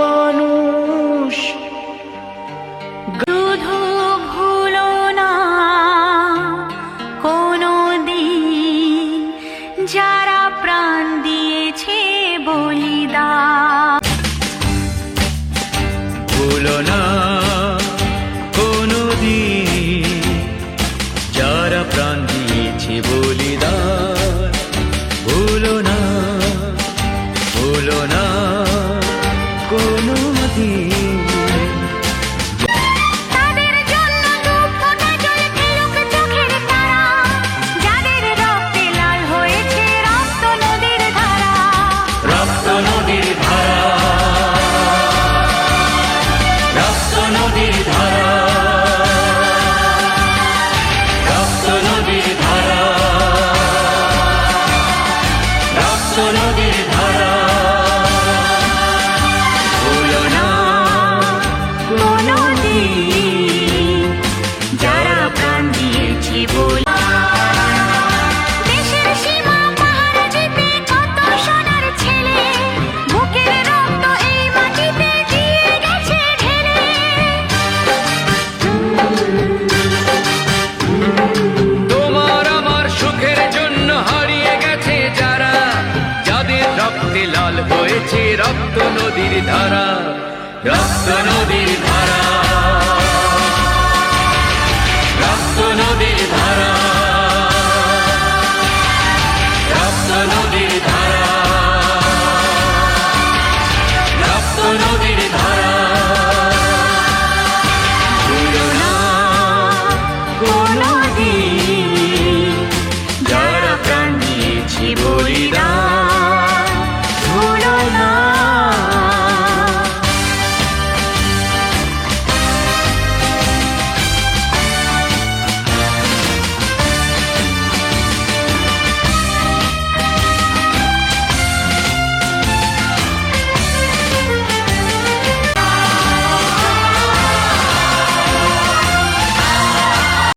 মানুষ। শুধু ভুলো না কোনো দিন যারা প্রাণ দিয়েছে বলিদান। ভুলো না কোনো দিন যারা প্রাণ দিয়েছে বলিদান। ভুলো না, ভুলো না কোনো দিন। তাদের জন্য দু ফোঁটা জল ফেলুক চোখের তারা, যাদের রক্তে লাল হয়েছে রক্ত নদীর ধারা। রক্ত নদীর ধারা, রক্ত নদীর ধারা, রক্ত নদীর ধারা, রক্ত নদীর ধারা। ভুলো না কোনো দিন যারা প্রাণ দিয়েছে দেশের সীমা পাহারা দিতে কত সোনার ছেলে, বুকের রক্ত এই মাটিতে দিয়ে গেছে ঢেলে। তোমার আমার সুখের জন্য হারিয়ে গেছে যারা, যাদের রক্তে লাল হয়েছে রক্ত নদীর ধারা। রক্ত নদীর ধারা।